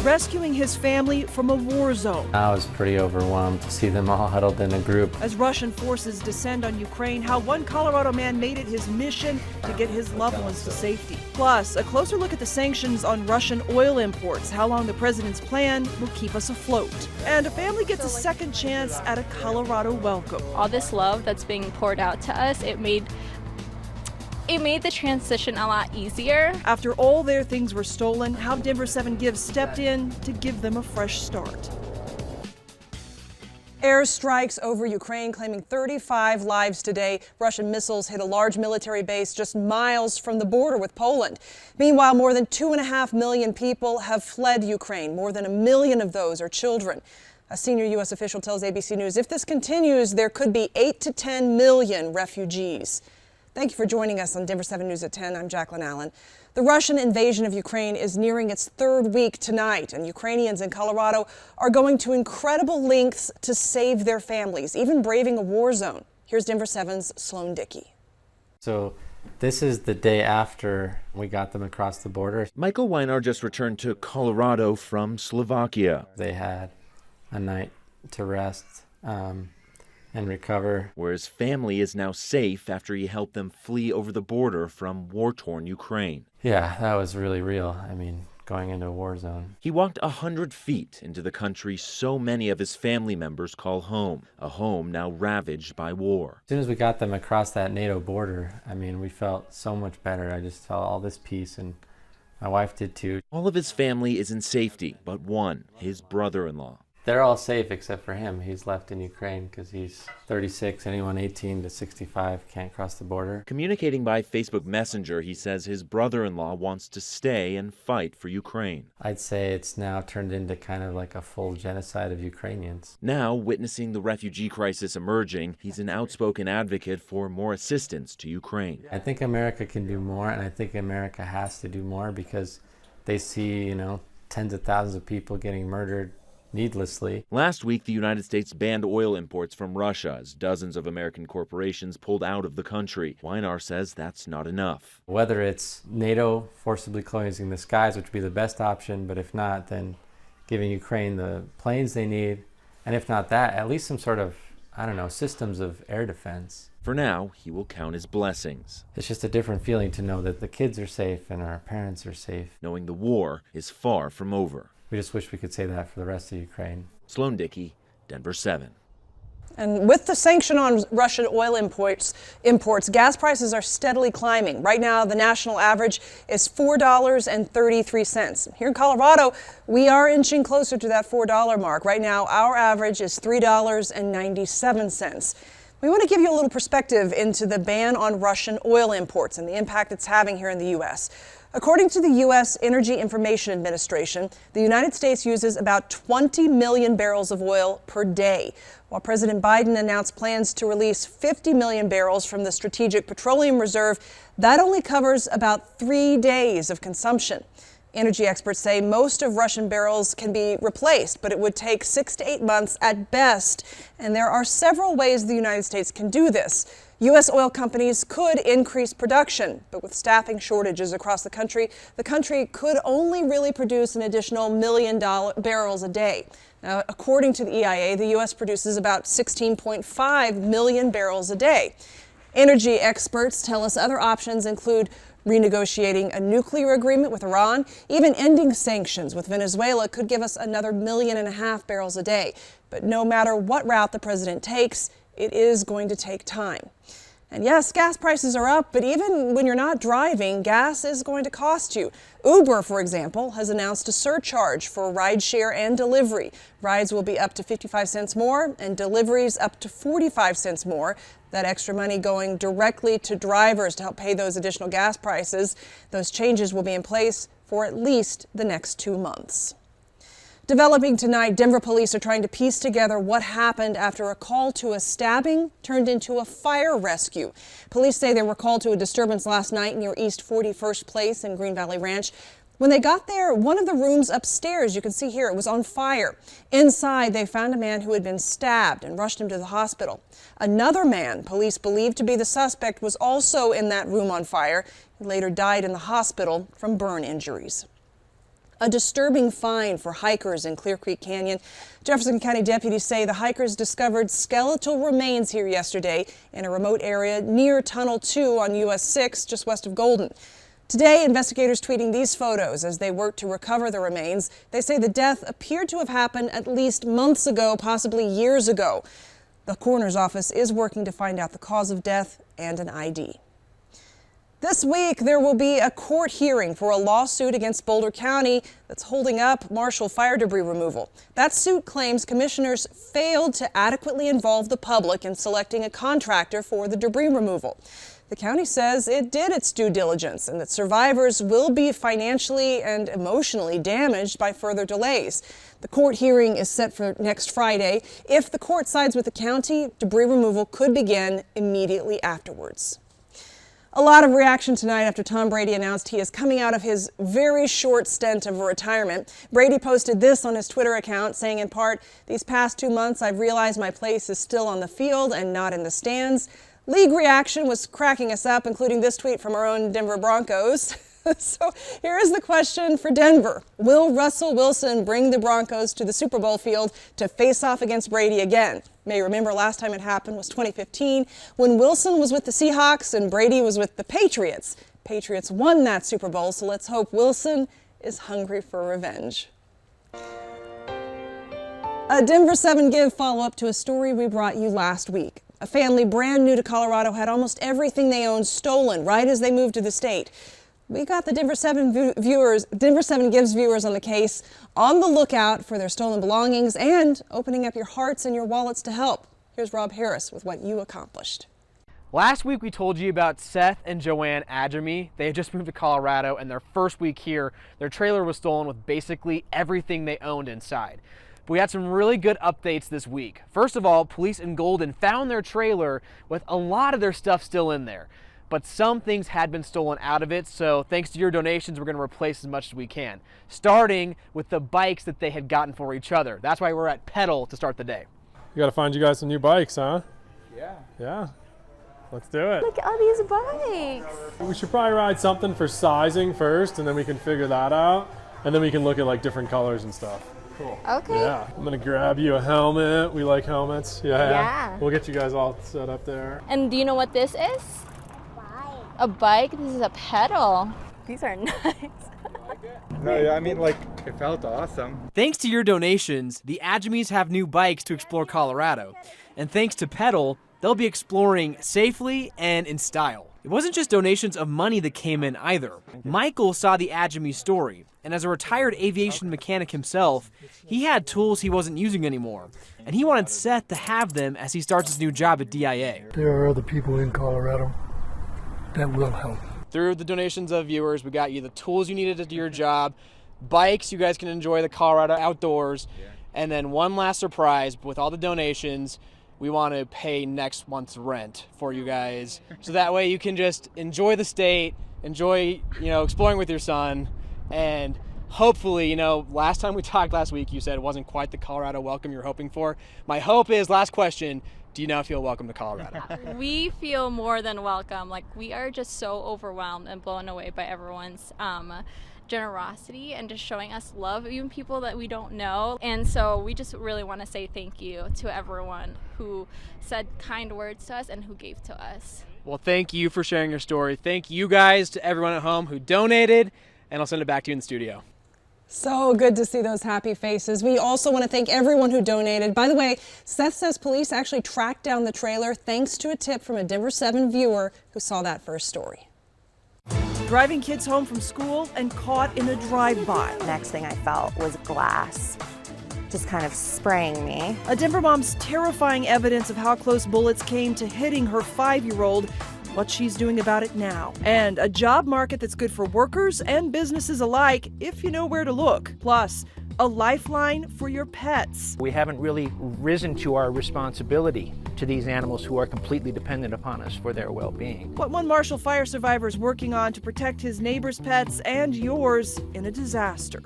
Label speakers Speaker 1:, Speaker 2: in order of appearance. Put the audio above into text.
Speaker 1: rescuing his family from a war zone.
Speaker 2: I was pretty overwhelmed to see them all huddled in a group.
Speaker 1: As Russian forces descend on Ukraine, how one Colorado man made it his mission to get his loved ones to safety. Plus, a closer look at the sanctions on Russian oil imports, how long the president's plan will keep us afloat. And a family gets a second chance at a Colorado welcome.
Speaker 3: All this love that's being poured out to us, it made the transition a lot easier.
Speaker 1: After all their things were stolen, how Denver 7 Gives stepped in to give them a fresh start. Airstrikes over Ukraine claiming 35 lives today. Russian missiles hit a large military base just miles from the border with Poland. Meanwhile, more than 2.5 million people have fled Ukraine. More than 1 million of those are children. A senior U.S. official tells ABC News if this continues, there could be 8 to 10 million refugees. Thank you for joining us on Denver 7 News at 10. I'm Jacqueline Allen. The Russian invasion of Ukraine is nearing its third week tonight, and Ukrainians in Colorado are going to incredible lengths to save their families, even braving a war zone. Here's Denver 7's Sloan Dickey.
Speaker 2: So this is the day after we got them across the border.
Speaker 4: Michael Weinar just returned to Colorado from Slovakia.
Speaker 2: They had a night to rest and recover.
Speaker 4: Where his family is now safe after he helped them flee over the border from war-torn Ukraine.
Speaker 2: Yeah, that was really real. I mean, going into a war zone.
Speaker 4: He walked 100 feet into the country so many of his family members call home, a home now ravaged by war.
Speaker 2: As soon as we got them across that NATO border, I mean, we felt so much better. I just felt all this peace, and my wife did too.
Speaker 4: All of his family is in safety, but one, his brother-in-law.
Speaker 2: They're all safe except for him. He's left in Ukraine because he's 36. Anyone 18 to 65 can't cross the border.
Speaker 4: Communicating by Facebook Messenger, he says his brother-in-law wants to stay and fight for Ukraine.
Speaker 2: I'd say it's now turned into kind of like a full genocide of Ukrainians.
Speaker 4: Now, witnessing the refugee crisis emerging, he's an outspoken advocate for more assistance to Ukraine.
Speaker 2: I think America can do more, and I think America has to do more because they see, tens of thousands of people getting murdered needlessly.
Speaker 4: Last week, the United States banned oil imports from Russia as dozens of American corporations pulled out of the country. Weinar says that's not enough.
Speaker 2: Whether it's NATO forcibly closing the skies, which would be the best option, but if not, then giving Ukraine the planes they need, and if not that, at least some sort of, systems of air defense.
Speaker 4: For now, he will count his blessings.
Speaker 2: It's just a different feeling to know that the kids are safe and our parents are safe.
Speaker 4: Knowing the war is far from over.
Speaker 2: We just wish we could say that for the rest of Ukraine.
Speaker 4: Sloan Dickey, Denver 7.
Speaker 1: And with the sanction on Russian oil imports, gas prices are steadily climbing. Right now, the national average is $4.33. Here in Colorado, we are inching closer to that $4 mark. Right now, our average is $3.97. We want to give you a little perspective into the ban on Russian oil imports and the impact it's having here in the U.S. According to the U.S. Energy Information Administration, the United States uses about 20 million barrels of oil per day, while President Biden announced plans to release 50 million barrels from the Strategic Petroleum Reserve. That only covers about 3 days of consumption. Energy experts say most of Russian barrels can be replaced, but it would take 6 to 8 months at best. And there are several ways the United States can do this. U.S. oil companies could increase production, but with staffing shortages across the country could only really produce an additional 1 million barrels a day. Now, according to the EIA, the U.S. produces about 16.5 million barrels a day. Energy experts tell us other options include renegotiating a nuclear agreement with Iran. Even ending sanctions with Venezuela could give us another 1.5 million barrels a day. But no matter what route the president takes, it is going to take time. And yes, gas prices are up, but even when you're not driving, gas is going to cost you. Uber, for example, has announced a surcharge for rideshare and delivery. Rides will be up to 55 cents more and deliveries up to 45 cents more. That extra money going directly to drivers to help pay those additional gas prices. Those changes will be in place for at least the next 2 months. Developing tonight, Denver police are trying to piece together what happened after a call to a stabbing turned into a fire rescue. Police say they were called to a disturbance last night near East 41st Place in Green Valley Ranch. When they got there, one of the rooms upstairs, you can see here, it was on fire. Inside, they found a man who had been stabbed and rushed him to the hospital. Another man, police believed to be the suspect, was also in that room on fire. He later died in the hospital from burn injuries. A disturbing find for hikers in Clear Creek Canyon. Jefferson County deputies say the hikers discovered skeletal remains here yesterday in a remote area near Tunnel 2 on US 6, just west of Golden. Today, investigators tweeting these photos as they work to recover the remains. They say the death appeared to have happened at least months ago, possibly years ago. The coroner's office is working to find out the cause of death and an ID. This week, there will be a court hearing for a lawsuit against Boulder County that's holding up Marshall fire debris removal. That suit claims commissioners failed to adequately involve the public in selecting a contractor for the debris removal. The county says it did its due diligence and that survivors will be financially and emotionally damaged by further delays. The court hearing is set for next Friday. If the court sides with the county, debris removal could begin immediately afterwards. A lot of reaction tonight after Tom Brady announced he is coming out of his very short stint of retirement. Brady posted this on his Twitter account, saying in part, "These past 2 months, I've realized my place is still on the field and not in the stands." League reaction was cracking us up, including this tweet from our own Denver Broncos. So here is the question for Denver. Will Russell Wilson bring the Broncos to the Super Bowl field to face off against Brady again? You may remember last time it happened was 2015 when Wilson was with the Seahawks and Brady was with the Patriots. Patriots won that Super Bowl, so let's hope Wilson is hungry for revenge. A Denver 7 Give follow-up to a story we brought you last week. A family brand new to Colorado had almost everything they owned stolen right as they moved to the state. We got the Denver 7 Gives viewers on the case, on the lookout for their stolen belongings and opening up your hearts and your wallets to help. Here's Rob Harris with what you accomplished.
Speaker 5: Last week we told you about Seth and Joanne Adjemi. They had just moved to Colorado, and their first week here, their trailer was stolen with basically everything they owned inside. But we had some really good updates this week. First of all, police in Golden found their trailer with a lot of their stuff still in there. But some things had been stolen out of it, so thanks to your donations, we're going to replace as much as we can. Starting with the bikes that they had gotten for each other. That's why we're at Pedal to start the day.
Speaker 6: We got to find you guys some new bikes, huh?
Speaker 5: Yeah.
Speaker 6: Yeah. Let's do it.
Speaker 7: Look at all these bikes.
Speaker 6: We should probably ride something for sizing first, and then we can figure that out. And then we can look at like different colors and stuff. Cool.
Speaker 7: Okay.
Speaker 6: Yeah. I'm going to grab you a helmet. We like helmets.
Speaker 7: Yeah.
Speaker 6: We'll get you guys all set up there.
Speaker 3: And do you know what this is? A bike? This is a pedal.
Speaker 7: These are nice.
Speaker 8: No, yeah, I mean, like, it felt awesome.
Speaker 5: Thanks to your donations, the Adjemis have new bikes to explore Colorado. And thanks to Pedal, they'll be exploring safely and in style. It wasn't just donations of money that came in either. Michael saw the Adjemi story, and as a retired aviation mechanic himself, he had tools he wasn't using anymore. And he wanted Seth to have them as he starts his new job at DIA.
Speaker 9: There are other people in Colorado that will help.
Speaker 5: Through the donations of viewers, we got you the tools you needed to do your job, bikes, you guys can enjoy the Colorado outdoors, and then one last surprise, with all the donations, we want to pay next month's rent for you guys. So that way you can just enjoy the state, enjoy, exploring with your son, and hopefully, last time we talked last week, you said it wasn't quite the Colorado welcome you're hoping for. My hope is, last question, do you now feel welcome to Colorado?
Speaker 3: We feel more than welcome. Like, we are just so overwhelmed and blown away by everyone's generosity and just showing us love, even people that we don't know. And so we just really want to say thank you to everyone who said kind words to us and who gave to us.
Speaker 5: Well, thank you for sharing your story. Thank you guys to everyone at home who donated, and I'll send it back to you in the studio.
Speaker 1: So good to see those happy faces. We also want to thank everyone who donated. By the way, Seth says police actually tracked down the trailer thanks to a tip from a Denver 7 viewer who saw that first story.
Speaker 10: Driving kids home from school and caught in a drive-by.
Speaker 7: Next thing I felt was glass just kind of spraying me.
Speaker 10: A Denver mom's terrifying evidence of how close bullets came to hitting her 5-year-old, what she's doing about it now. And a job market that's good for workers and businesses alike if you know where to look. Plus, a lifeline for your pets.
Speaker 11: We haven't really risen to our responsibility to these animals who are completely dependent upon us for their well-being.
Speaker 10: What one Marshall fire survivor is working on to protect his neighbor's pets and yours in a disaster.